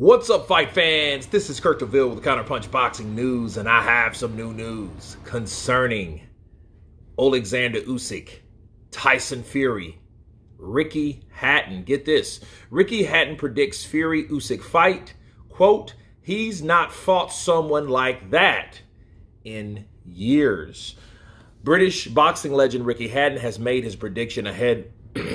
What's up, fight fans? This is Kurt DeVille with Counterpunch Boxing News, and I have some new news concerning Alexander Usyk, Tyson Fury, Ricky Hatton. Get this. Ricky Hatton predicts Fury-Usyk fight. Quote, he's not fought someone like that in years. British boxing legend Ricky Hatton has made his prediction ahead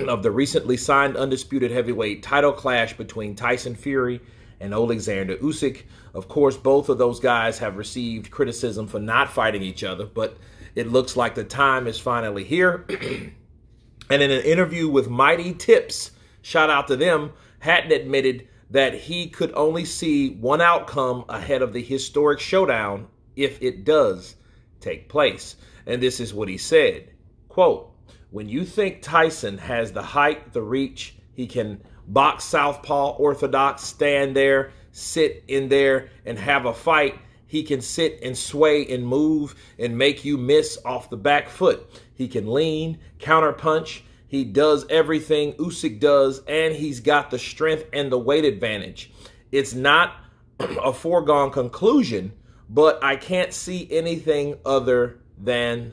of the recently signed undisputed heavyweight title clash between Tyson Fury and Alexander Usyk. Of course, both of those guys have received criticism for not fighting each other, but it looks like the time is finally here. And in an interview with Mighty Tips, shout out to them, Hatton admitted that he could only see one outcome ahead of the historic showdown if it does take place. And this is what he said. Quote, when you think Tyson has the height, the reach, he can box southpaw orthodox, stand there, sit in there and have a fight. He can sit and sway and move and make you miss off the back foot. He can lean, counterpunch. He does everything Usyk does, and he's got the strength and the weight advantage. It's not a foregone conclusion, but I can't see anything other than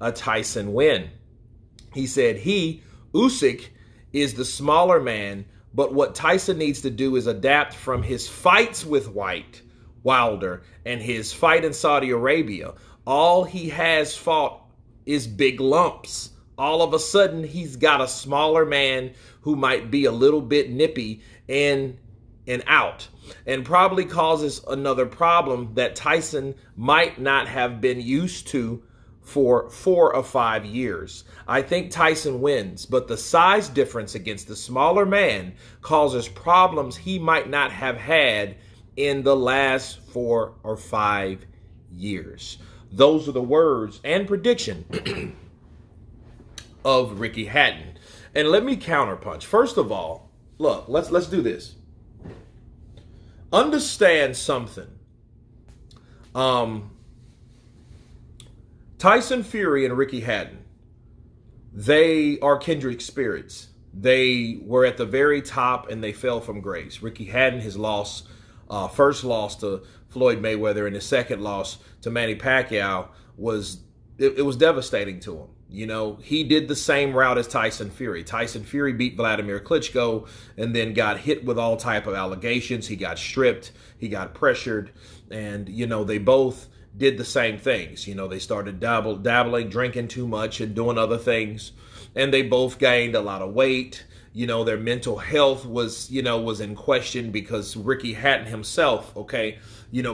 a Tyson win. He said Usyk, is the smaller man, but what Tyson needs to do is adapt from his fights with Wilder and his fight in Saudi Arabia. All he has fought is big lumps. All of a sudden, he's got a smaller man who might be a little bit nippy in and out, and probably causes another problem that Tyson might not have been used to for 4 or 5 years. I think Tyson wins, but the size difference against the smaller man causes problems he might not have had in the last 4 or 5 years. Those are the words and prediction of Ricky Hatton. And let me counterpunch. First of all, look, let's do this. Understand something. Tyson Fury and Ricky Hatton, they are kindred spirits. They were at the very top and they fell from grace. Ricky Hatton, his first loss to Floyd Mayweather and his second loss to Manny Pacquiao was devastating to him. You know, he did the same route as Tyson Fury. Tyson Fury beat Vladimir Klitschko and then got hit with all type of allegations. He got stripped, he got pressured, and, you know, they both did the same things. You know, they started dabbling, drinking too much and doing other things. And they both gained a lot of weight. You know, their mental health was in question because Ricky Hatton himself,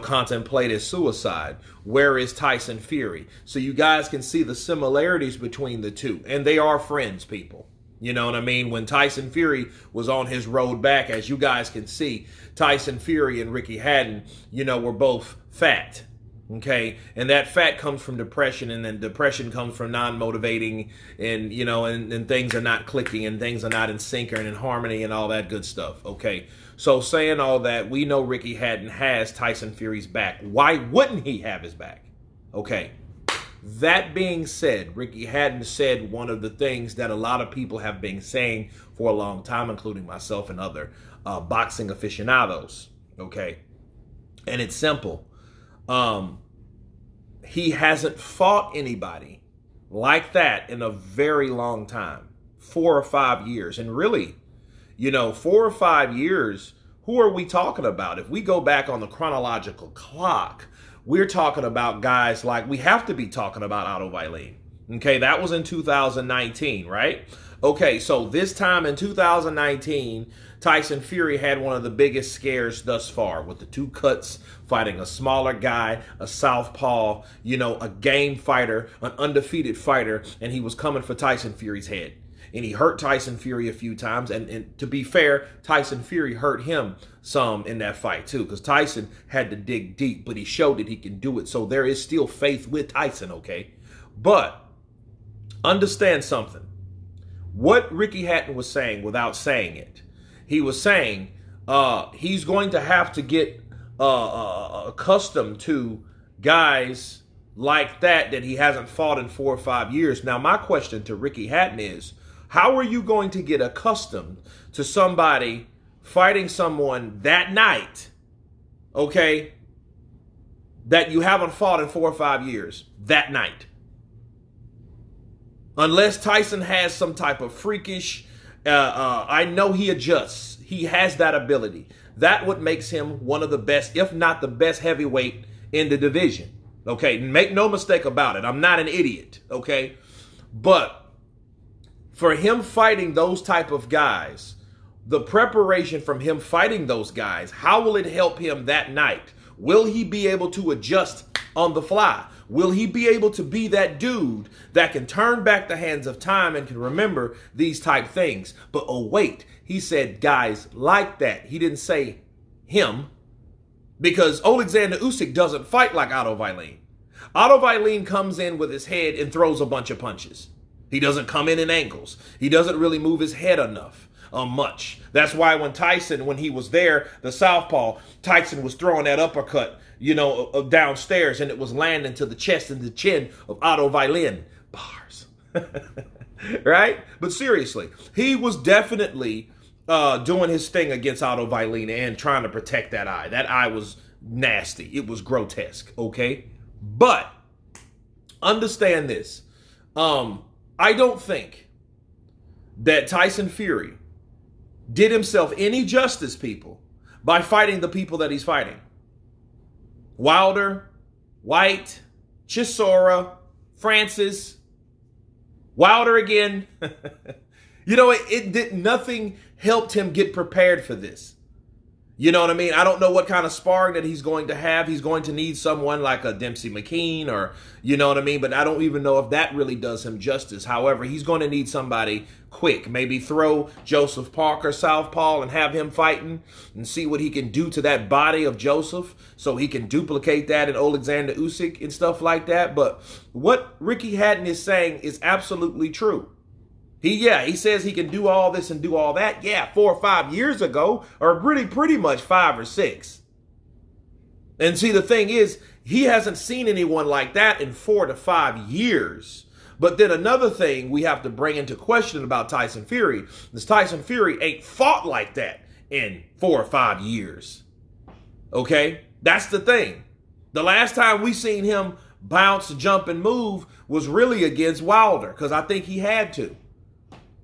contemplated suicide. Where is Tyson Fury? So you guys can see the similarities between the two. And they are friends, people. You know what I mean? When Tyson Fury was on his road back, as you guys can see, Tyson Fury and Ricky Hatton, were both fat. Okay, and that fat comes from depression, and then depression comes from non-motivating, and and things are not clicking, and things are not in sync and in harmony, and all that good stuff. Okay, so saying all that, we know Ricky Hatton has Tyson Fury's back. Why wouldn't he have his back? Okay, that being said, Ricky Hatton said one of the things that a lot of people have been saying for a long time, including myself and other boxing aficionados. Okay, and it's simple. He hasn't fought anybody like that in a very long time, 4 or 5 years. And really, 4 or 5 years, who are we talking about? If we go back on the chronological clock, we're talking about guys like, we have to be talking about Otto Wallin. Okay, that was in 2019, right? Okay, so this time in 2019, Tyson Fury had one of the biggest scares thus far with the 2 cuts, fighting a smaller guy, a southpaw, a game fighter, an undefeated fighter, and he was coming for Tyson Fury's head. And he hurt Tyson Fury a few times, and to be fair, Tyson Fury hurt him some in that fight too, because Tyson had to dig deep, but he showed that he can do it, so there is still faith with Tyson, okay? But understand something. What Ricky Hatton was saying without saying it, he was saying he's going to have to get accustomed to guys like that he hasn't fought in 4 or 5 years. Now, my question to Ricky Hatton is, how are you going to get accustomed to somebody fighting someone that night, okay, that you haven't fought in 4 or 5 years, that night. Unless Tyson has some type of freakish, I know he adjusts. He has that ability. That what makes him one of the best, if not the best heavyweight in the division. Okay, make no mistake about it. I'm not an idiot, okay? But for him fighting those type of guys, the preparation from him fighting those guys, how will it help him that night? Will he be able to adjust on the fly? Will he be able to be that dude that can turn back the hands of time and can remember these type things? But oh wait, he said guys like that. He didn't say him, because Alexander Usyk doesn't fight like Otto Wallin. Otto Wallin comes in with his head and throws a bunch of punches. He doesn't come in angles. He doesn't really move his head enough. Much. That's why when Tyson, when he was there, the southpaw, Tyson was throwing that uppercut, you know, downstairs, and it was landing to the chest and the chin of Otto Wallin. Bars. Right? But seriously, he was definitely doing his thing against Otto Wallin and trying to protect that eye. That eye was nasty. It was grotesque, okay? But understand this. I don't think that Tyson Fury did himself any justice, people, by fighting the people that he's fighting. Wilder, White, Chisora, Francis, Wilder again. You know, it did nothing helped him get prepared for this. You know what I mean? I don't know what kind of sparring that he's going to have. He's going to need someone like a Dempsey McKean or, you know what I mean? But I don't even know if that really does him justice. However, he's going to need somebody quick. Maybe throw Joseph Parker southpaw and have him fighting and see what he can do to that body of Joseph so he can duplicate that in Alexander Usyk and stuff like that. But what Ricky Hatton is saying is absolutely true. He says he can do all this and do all that. Yeah, 4 or 5 years ago, or pretty much 5 or 6. And see, the thing is, he hasn't seen anyone like that in 4 to 5 years. But then another thing we have to bring into question about Tyson Fury is Tyson Fury ain't fought like that in 4 or 5 years. Okay? That's the thing. The last time we seen him bounce, jump, and move was really against Wilder, because I think he had to.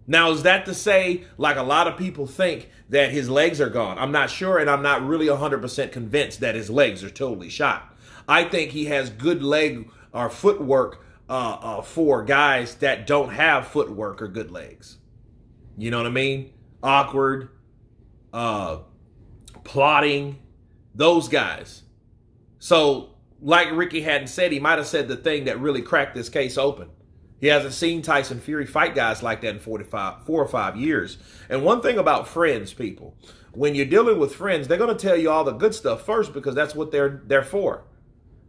Now, is that to say, like a lot of people think, that his legs are gone? I'm not sure, and I'm not really 100% convinced that his legs are totally shot. I think he has good leg or footwork for guys that don't have footwork or good legs. You know what I mean? Awkward, plotting, those guys. So, like Ricky Hatton said, he might have said the thing that really cracked this case open. He hasn't seen Tyson Fury fight guys like that in 4 or 5 years. And one thing about friends, people, when you're dealing with friends, they're going to tell you all the good stuff first because that's what they're for.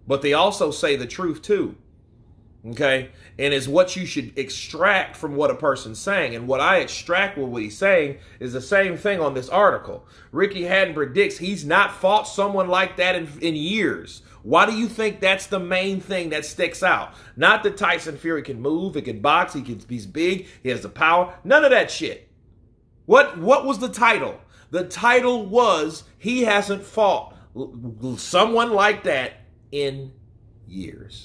But they also say the truth too. Okay? And it's what you should extract from what a person's saying. And what I extract with what he's saying is the same thing on this article. Ricky Hatton predicts he's not fought someone like that in years. Why do you think that's the main thing that sticks out? Not that Tyson Fury can move, he can box, he's big, he has the power. None of that shit. What was the title? The title was he hasn't fought someone like that in years.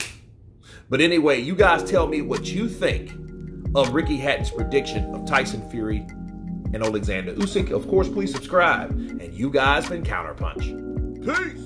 But anyway, you guys tell me what you think of Ricky Hatton's prediction of Tyson Fury and Alexander Usyk. Of course, please subscribe. And you guys been Counterpunch. Peace!